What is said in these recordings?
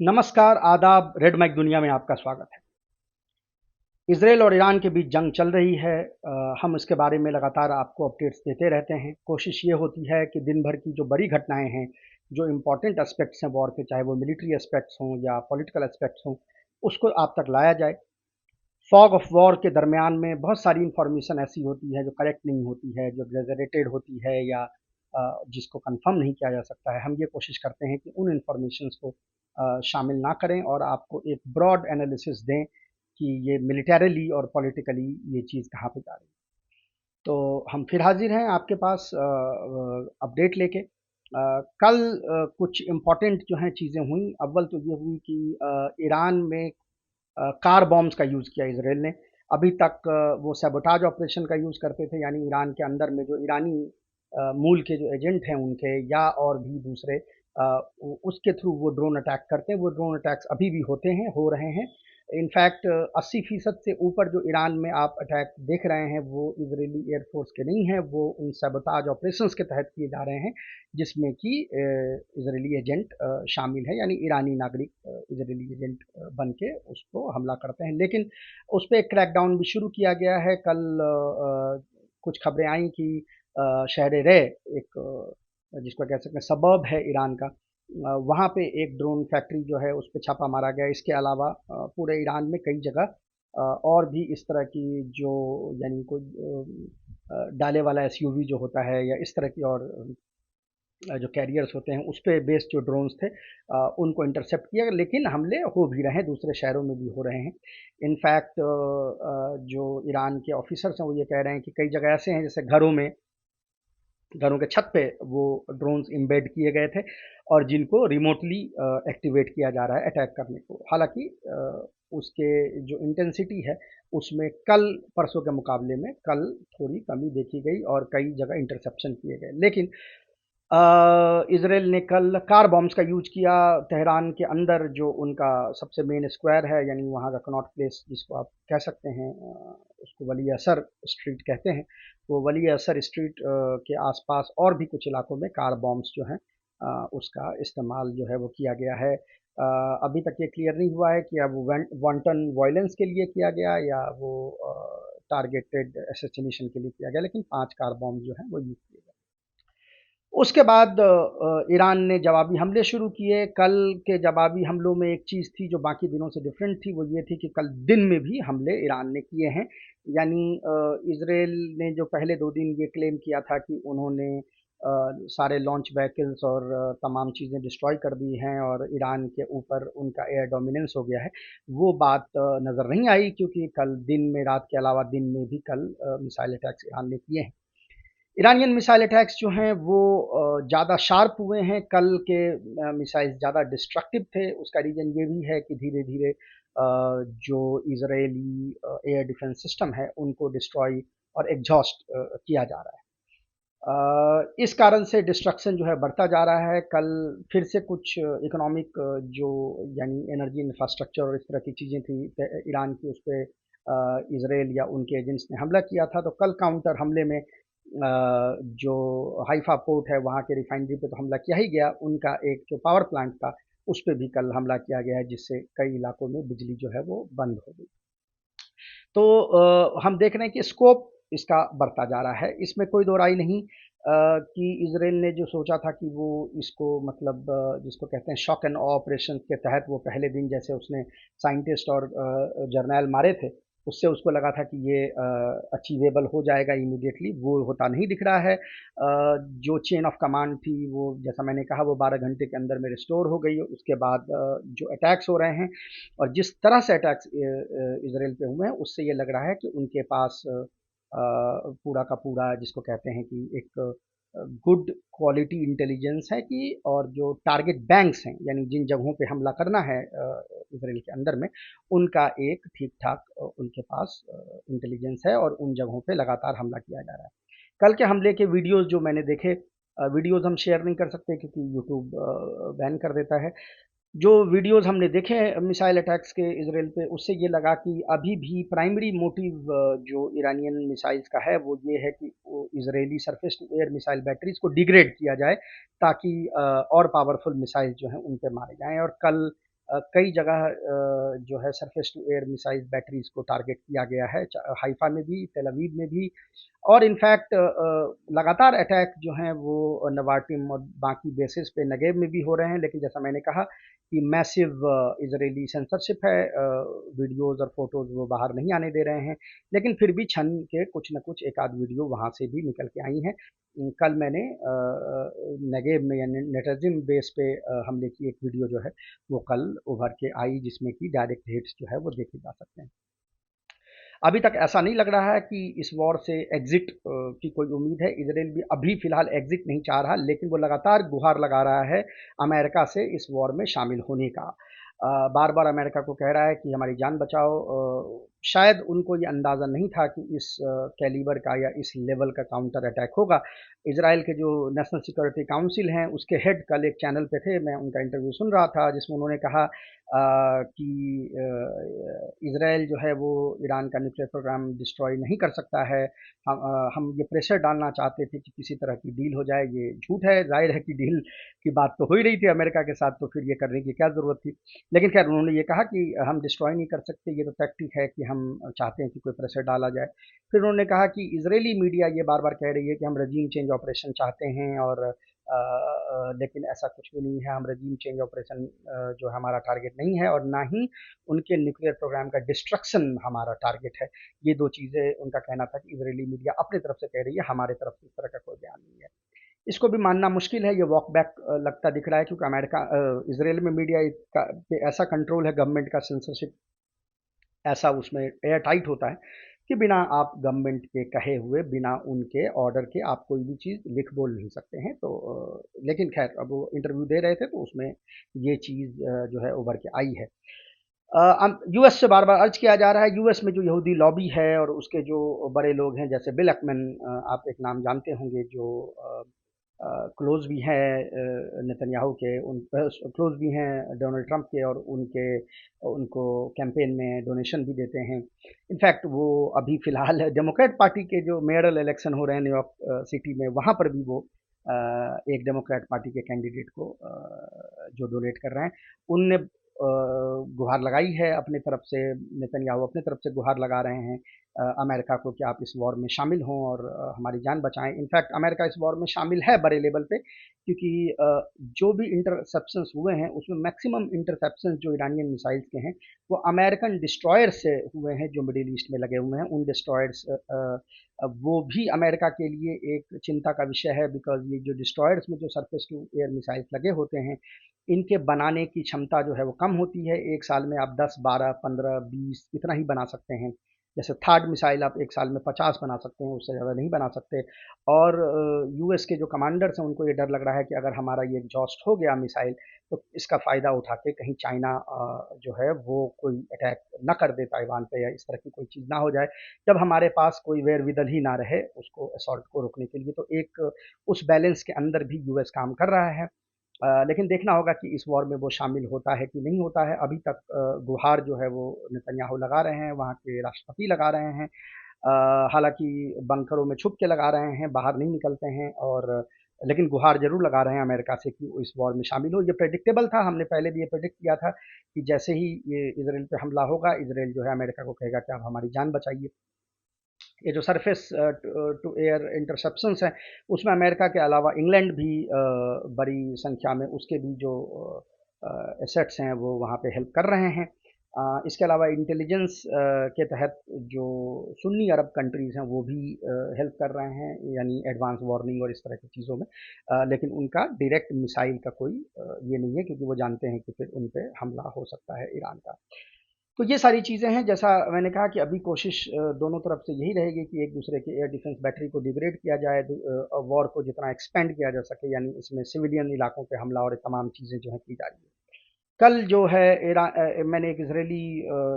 नमस्कार, आदाब, red mic दुनिया में आपका स्वागत है। इज़राइल और ईरान के बीच जंग चल रही है। हम इसके बारे में लगातार आपको अपडेट्स देते रहते हैं। कोशिश ये होती है कि दिन भर की जो बड़ी घटनाएँ हैं, जो इम्पोर्टेंट एस्पेक्ट्स हैं वॉर के, चाहे वो मिलिट्री एस्पेक्ट्स हों या पॉलिटिकल एस्पेक्ट्स हों, उसको आप तक लाया जाए। फॉग ऑफ वॉर के दरमियान में बहुत सारी इन्फॉर्मेशन ऐसी होती है जो करेक्ट नहीं होती है, जो एग्ज़ैजरेटेड होती है या जिसको कन्फर्म नहीं किया जा सकता है। हम ये कोशिश करते हैं कि उन इन्फॉर्मेशंस को शामिल ना करें और आपको एक ब्रॉड एनालिसिस दें कि ये मिलिटरीली और पॉलिटिकली ये चीज़ कहाँ पे जा रही है। तो हम फिर हाजिर हैं आपके पास अपडेट लेके। कल कुछ इम्पोर्टेंट जो हैं चीज़ें हुई। अव्वल तो ये हुई कि ईरान में कार बॉम्ब्स का यूज़ किया इसराइल ने। अभी तक वो सैबोटाज ऑपरेशन का यूज़ करते थे, यानी ईरान के अंदर में जो ईरानी मूल के जो एजेंट हैं उनके या और भी दूसरे उसके थ्रू वो ड्रोन अटैक करते हैं। वो ड्रोन अटैक्स अभी भी होते हैं, हो रहे हैं। इनफैक्ट 80% से ऊपर जो ईरान में आप अटैक देख रहे हैं वो इजरायली एयरफोर्स के नहीं हैं, वो उन सैबोटाज ऑपरेशंस के तहत किए जा रहे हैं जिसमें कि इजरायली एजेंट शामिल है, यानी ईरानी नागरिक इजरायली एजेंट बन के उसको हमला करते हैं। लेकिन उस पर एक क्रैकडाउन भी शुरू किया गया है। कल कुछ खबरें आई कि शहर रे, एक जिसको कह सकते हैं सबर्ब है ईरान का, वहाँ पे एक ड्रोन फैक्ट्री जो है उस पे छापा मारा गया। इसके अलावा पूरे ईरान में कई जगह और भी इस तरह की जो, यानी कोई डाले वाला एसयूवी जो होता है या इस तरह की और जो कैरियर्स होते हैं उस पे बेस्ड जो ड्रोन्स थे उनको इंटरसेप्ट किया। लेकिन हमले हो भी रहे हैं, दूसरे शहरों में भी हो रहे हैं। इनफैक्ट जो ईरान के ऑफिसर्स हैं वो ये कह रहे हैं कि कई जगह ऐसे हैं जैसे घरों के छत पे वो ड्रोन्स एम्बेड किए गए थे और जिनको रिमोटली एक्टिवेट किया जा रहा है अटैक करने को। हालांकि उसके जो इंटेंसिटी है उसमें कल परसों के मुकाबले में कल थोड़ी कमी देखी गई और कई जगह इंटरसेप्शन किए गए। लेकिन इसराइल ने कल कार बॉम्ब्स का यूज किया तेहरान के अंदर, जो उनका सबसे मेन स्क्वायर है, यानी वहाँ का कनॉट प्लेस जिसको आप कह सकते हैं, उसको वली असर स्ट्रीट कहते हैं। वो वली असर स्ट्रीट के आसपास और भी कुछ इलाकों में कार बॉम्ब्स जो हैं उसका इस्तेमाल जो है वो किया गया है। अभी तक ये क्लियर नहीं हुआ है कि अब वांटन वायलेंस के लिए किया गया या वो टारगेटेड असैसिनेशन के लिए किया गया, लेकिन 5 कार बॉम्ब जो हैं वो यूज किए गए। उसके बाद ईरान ने जवाबी हमले शुरू किए। कल के जवाबी हमलों में एक चीज़ थी जो बाकी दिनों से डिफरेंट थी, वो ये थी कि कल दिन में भी हमले ईरान ने किए हैं। यानी इसराइल ने जो पहले 2 दिन ये क्लेम किया था कि उन्होंने सारे लॉन्च व्हीकल्स और तमाम चीज़ें डिस्ट्रॉय कर दी हैं और ईरान के ऊपर उनका एयर डोमिनेंस हो गया है, वो बात नज़र नहीं आई, क्योंकि कल दिन में, रात के अलावा दिन में भी कल मिसाइल अटैक्स ईरान ने किए हैं। ईरानियन मिसाइल अटैक्स जो हैं वो ज़्यादा शार्प हुए हैं। कल के मिसाइल्स ज़्यादा डिस्ट्रक्टिव थे। उसका रीज़न ये भी है कि धीरे धीरे जो इजरायली एयर डिफेंस सिस्टम है उनको डिस्ट्रॉय और एग्जॉस्ट किया जा रहा है। इस कारण से डिस्ट्रक्शन जो है बढ़ता जा रहा है। कल फिर से कुछ इकोनॉमिक जो, यानी एनर्जी इंफ्रास्ट्रक्चर और इस तरह की चीज़ें थी ईरान की, उस पर इसराइल या उनके एजेंट्स ने हमला किया था। तो कल काउंटर हमले में जो हाइफा पोर्ट है वहाँ के रिफाइनरी पे तो हमला किया ही गया। उनका एक जो पावर प्लांट था उस पे भी कल हमला किया गया है, जिससे कई इलाकों में बिजली जो है वो बंद हो गई। तो हम देख रहे हैं कि स्कोप इसका बढ़ता जा रहा है। इसमें कोई दो राय नहीं कि इसराइल ने जो सोचा था कि वो इसको, मतलब जिसको कहते हैं शॉक एंड ऑ ऑपरेशन के तहत, वो पहले दिन जैसे उसने साइंटिस्ट और जर्नैल मारे थे, उससे उसको लगा था कि ये अचीवेबल हो जाएगा इमीडिएटली। वो होता नहीं दिख रहा है। जो चेन ऑफ कमांड थी वो, जैसा मैंने कहा, वो 12 घंटे के अंदर में रिस्टोर हो गई। उसके बाद जो अटैक्स हो रहे हैं और जिस तरह से अटैक्स इसराइल पे हुए हैं, उससे ये लग रहा है कि उनके पास पूरा का पूरा, जिसको कहते हैं कि एक गुड क्वालिटी इंटेलिजेंस है कि, और जो टारगेट बैंक्स हैं, यानी जिन जगहों पे हमला करना है इसराइल के अंदर में, उनका एक ठीक ठाक उनके पास इंटेलिजेंस है और उन जगहों पे लगातार हमला किया जा रहा है। कल के हमले के वीडियोस जो मैंने देखे, वीडियोस हम शेयर नहीं कर सकते क्योंकि यूट्यूब बैन कर देता है। जो वीडियोस हमने देखे हैं मिसाइल अटैक्स के इसराइल पे, उससे ये लगा कि अभी भी प्राइमरी मोटिव जो ईरानियन मिसाइल्स का है वो ये है कि वो Israeli surface to air missile batteries को डिग्रेड किया जाए, ताकि और पावरफुल मिसाइल जो हैं उन पे मारे जाएं। और कल कई जगह जो है surface to air missile batteries को टारगेट किया गया है, हाइफा में भी, तेल अवीव में भी। और इनफैक्ट लगातार अटैक जो हैं वो नवाटिम और बाकी बेसिस पे नेगेव में भी हो रहे हैं, लेकिन जैसा मैंने कहा कि मैसिव इजरायली सेंसरशिप है, वीडियोस और फोटोज वो बाहर नहीं आने दे रहे हैं, लेकिन फिर भी छन के कुछ न कुछ एक आध वीडियो वहाँ से भी निकल के आई हैं। कल मैंने नेगेव में यानी नेटजिम बेस पे हमले की एक वीडियो जो है वो कल उभर के आई, जिसमें कि डायरेक्ट हिट्स जो है वो देखे जा सकते हैं। अभी तक ऐसा नहीं लग रहा है कि इस वॉर से एग्जिट की कोई उम्मीद है। इसराइल भी अभी फिलहाल एग्जिट नहीं चाह रहा, लेकिन वो लगातार गुहार लगा रहा है अमेरिका से इस वॉर में शामिल होने का। बार बार अमेरिका को कह रहा है कि हमारी जान बचाओ। शायद उनको ये अंदाज़ा नहीं था कि इस कैलिबर का या इस लेवल का काउंटर अटैक होगा। इसराइल के जो नेशनल सिक्योरिटी काउंसिल हैं उसके हेड कल एक चैनल पे थे, मैं उनका इंटरव्यू सुन रहा था, जिसमें उन्होंने कहा कि इसराइल जो है वो ईरान का न्यूक्लियर प्रोग्राम डिस्ट्रॉय नहीं कर सकता है। हम ये प्रेशर डालना चाहते थे कि किसी तरह की डील हो जाए, ये झूठ है। जाहिर है कि डील की बात तो हो ही रही थी अमेरिका के साथ, तो फिर ये करने की क्या ज़रूरत थी। लेकिन खैर उन्होंने ये कहा कि हम डिस्ट्रॉय नहीं कर सकते, ये तो टैक्टिक है कि हम चाहते हैं कि कोई प्रेशर डाला जाए। फिर उन्होंने कहा कि इजरायली मीडिया ये बार बार कह रही है कि हम रजीम चेंज ऑपरेशन चाहते हैं, और लेकिन ऐसा कुछ भी नहीं है। हम रजीम चेंज ऑपरेशन जो हमारा टारगेट नहीं है, और ना ही उनके न्यूक्लियर प्रोग्राम का डिस्ट्रक्शन हमारा टारगेट है। ये दो चीज़ें उनका कहना था कि इजरायली मीडिया अपनी तरफ से कह रही है, हमारे तरफ से इस तरह का कोई बयान नहीं है। इसको भी मानना मुश्किल है, ये वॉक बैक लगता दिख रहा है, क्योंकि अमेरिका इसराइल में मीडिया का पे ऐसा कंट्रोल है, गवर्नमेंट का सेंसरशिप ऐसा उसमें एयर टाइट होता है कि बिना आप गवर्नमेंट के कहे हुए, बिना उनके ऑर्डर के आप कोई भी चीज़ लिख बोल नहीं सकते हैं। तो लेकिन खैर अब वो इंटरव्यू दे रहे थे तो उसमें ये चीज़ जो है उभर के आई है। यूएस से बार बार अर्ज किया जा रहा है, यूएस में जो यहूदी लॉबी है और उसके जो बड़े लोग हैं, जैसे बिल एक्मन, आप एक नाम जानते होंगे, जो क्लोज भी हैं नेतन्याहू के, उन क्लोज भी हैं डोनाल्ड ट्रंप के, और उनके उनको कैंपेन में डोनेशन भी देते हैं। इनफैक्ट वो अभी फ़िलहाल डेमोक्रेट पार्टी के जो मेयरल इलेक्शन हो रहे हैं न्यूयॉर्क सिटी में, वहाँ पर भी वो एक डेमोक्रेट पार्टी के कैंडिडेट को जो डोनेट कर रहे हैं, उनने गुहार लगाई है अपनी तरफ से। नेतन्याहू अपनी तरफ से गुहार लगा रहे हैं अमेरिका को कि आप इस वॉर में शामिल हों और हमारी जान बचाएं। इनफैक्ट अमेरिका इस वॉर में शामिल है बड़े लेवल पे, क्योंकि जो भी इंटरसेप्शंस हुए हैं उसमें मैक्सिमम इंटरसेप्शंस जो ईरानियन मिसाइल्स के हैं वो अमेरिकन डिस्ट्रॉयर से हुए हैं, जो मिडिल ईस्ट में लगे हुए हैं। उन डिस्ट्रॉयर्स वो भी अमेरिका के लिए एक चिंता का विषय है, बिकॉज ये जो डिस्ट्रॉयर्स में जो सरफेस टू एयर मिसाइल्स लगे होते हैं, इनके बनाने की क्षमता जो है वो कम होती है। एक साल में आप 10, 12, 15, 20 इतना ही बना सकते हैं। जैसे थार्ड मिसाइल आप एक साल में 50 बना सकते हैं, उससे ज़्यादा नहीं बना सकते। और यूएस के जो कमांडर्स हैं उनको ये डर लग रहा है कि अगर हमारा ये एग्जॉस्ट हो गया मिसाइल, तो इसका फ़ायदा उठा के कहीं चाइना जो है वो कोई अटैक ना कर दे ताइवान पे, या इस तरह की कोई चीज़ ना हो जाए जब हमारे पास कोई वेयर-विदल ही ना रहे उसको असॉल्ट को रोकने के लिए। तो एक उस बैलेंस के अंदर भी यूएस काम कर रहा है। लेकिन देखना होगा कि इस वॉर में वो शामिल होता है कि नहीं होता है। अभी तक गुहार जो है वो नेतन्याहू लगा रहे हैं, वहाँ के राष्ट्रपति लगा रहे हैं। हालांकि बंकरों में छुप के लगा रहे हैं, बाहर नहीं निकलते हैं, और लेकिन गुहार जरूर लगा रहे हैं अमेरिका से कि वो इस वॉर में शामिल हो। ये प्रेडिक्टेबल था, हमने पहले भी ये प्रेडिक्ट किया था कि जैसे ही ये इसराइल पे हमला होगा, इसराइल जो है अमेरिका को कहेगा कि आप हमारी जान बचाइए। ये जो सरफेस टू एयर इंटरसेप्शंस हैं, उसमें अमेरिका के अलावा इंग्लैंड भी बड़ी संख्या में, उसके भी जो एसेट्स हैं वो वहाँ पे हेल्प कर रहे हैं। इसके अलावा इंटेलिजेंस के तहत जो सुन्नी अरब कंट्रीज़ हैं वो भी हेल्प कर रहे हैं, यानी एडवांस वार्निंग और इस तरह की चीज़ों में। लेकिन उनका डायरेक्ट मिसाइल का कोई ये नहीं है, क्योंकि वो जानते हैं कि फिर उन पे हमला हो सकता है ईरान का। तो ये सारी चीज़ें हैं। जैसा मैंने कहा कि अभी कोशिश दोनों तरफ से यही रहेगी कि एक दूसरे के एयर डिफेंस बैटरी को डिग्रेड किया जाए, वॉर को जितना एक्सपेंड किया जा सके, यानी इसमें सिविलियन इलाकों पे हमला और ये तमाम चीज़ें जो हैं की जा रही है। कल जो है मैंने एक इजरायली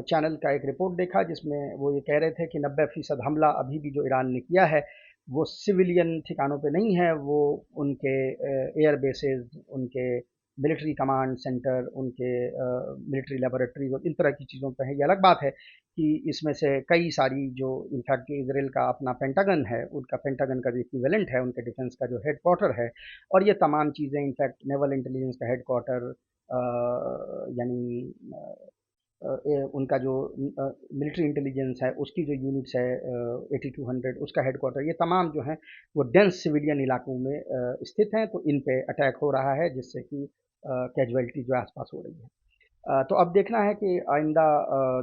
चैनल का एक रिपोर्ट देखा, जिसमें वो ये कह रहे थे कि 90% हमला अभी भी जो ईरान ने किया है वो सिविलियन ठिकानों पे नहीं है, वो उनके एयर बेसेस, उनके मिलिट्री कमांड सेंटर, उनके मिलिट्री लेबोरेटरीज और इन तरह की चीज़ों पे है। ये अलग बात है कि इसमें से कई सारी जो इनफैक्ट जो इसराइल का अपना पेंटागन है, उनका पेंटागन का जो इक्विवेलेंट है, उनके डिफेंस का जो हेड क्वार्टर है, और ये तमाम चीज़ें इनफैक्ट नेवल इंटेलिजेंस का हेड क्वार्टर, यानी उनका जो मिलिट्री इंटेलिजेंस है उसकी जो यूनिट्स है 8200 उसका हेडक्वार्टर, ये तमाम जो हैं वो डेंस सिविलियन इलाकों में स्थित हैं। तो इन पे अटैक हो रहा है जिससे कि कैजुअलिटी जो है आसपास हो रही है। तो अब देखना है कि आइंदा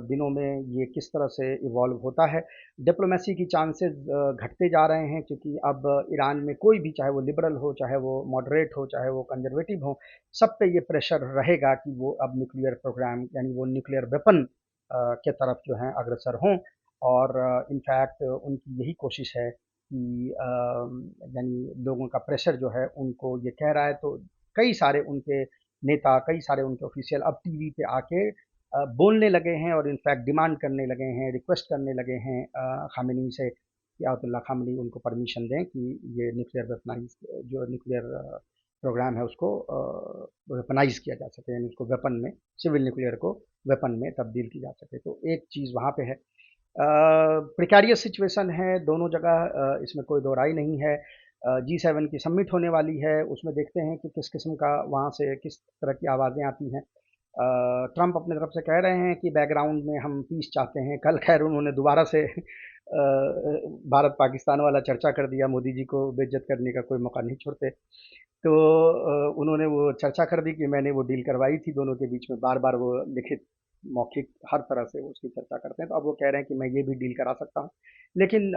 दिनों में ये किस तरह से इवॉल्व होता है। डिप्लोमेसी की चांसेस घटते जा रहे हैं क्योंकि अब ईरान में कोई भी, चाहे वो लिबरल हो, चाहे वो मॉडरेट हो, चाहे वो कंजर्वेटिव हो, सब पे ये प्रेशर रहेगा कि वो अब न्यूक्लियर प्रोग्राम यानी वो न्यूक्लियर वेपन के तरफ जो है अग्रसर हों। और इनफैक्ट उनकी यही कोशिश है कि यानी लोगों का प्रेशर जो है उनको ये कह रहा है। तो कई सारे उनके नेता, कई सारे उनके ऑफिशियल अब टीवी पे आके बोलने लगे हैं और इनफैक्ट डिमांड करने लगे हैं, रिक्वेस्ट करने लगे हैं खामेनी से कि आयतुल्लाह खामेनी उनको परमिशन दें कि ये न्यूक्लियर वेपनाइज जो न्यूक्लियर प्रोग्राम है उसको वेपनाइज किया जा सके, यानी उसको वेपन में, सिविल न्यूक्लियर को वेपन में तब्दील की जा सके। तो एक चीज़ वहाँ पे है। प्रिकैरियस सिचुएशन है दोनों जगह, इसमें कोई दो राय नहीं है। G7 की समिट होने वाली है, उसमें देखते हैं कि किस किस्म का वहाँ से किस तरह की आवाज़ें आती हैं। ट्रंप अपने तरफ से कह रहे हैं कि बैकग्राउंड में हम पीस चाहते हैं। कल खैर उन्होंने दोबारा से भारत पाकिस्तान वाला चर्चा कर दिया, मोदी जी को बेइज्जत करने का कोई मौका नहीं छोड़ते। तो उन्होंने वो चर्चा कर दी कि मैंने वो डील करवाई थी दोनों के बीच में, बार बार वो लिखित मौखिक हर तरह से वो उसकी चर्चा करते हैं। तो अब वो कह रहे हैं कि मैं ये भी डील करा सकता हूँ। लेकिन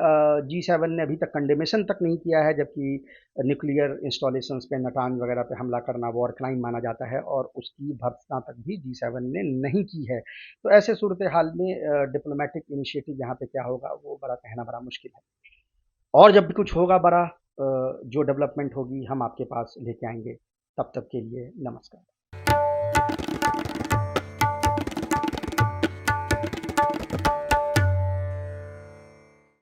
G7 ने अभी तक कंडेमेशन तक नहीं किया है, जबकि न्यूक्लियर इंस्टॉलेशंस पे, नाटांज वगैरह पे हमला करना वॉर क्राइम माना जाता है और उसकी भर्त्सना तक भी G7 ने नहीं की है। तो ऐसे सूरत हाल में डिप्लोमेटिक इनिशिएटिव यहाँ पे क्या होगा वो बड़ा कहना बड़ा मुश्किल है। और जब भी कुछ होगा बड़ा जो डेवलपमेंट होगी हम आपके पास लेके आएंगे। तब तक के लिए नमस्कार।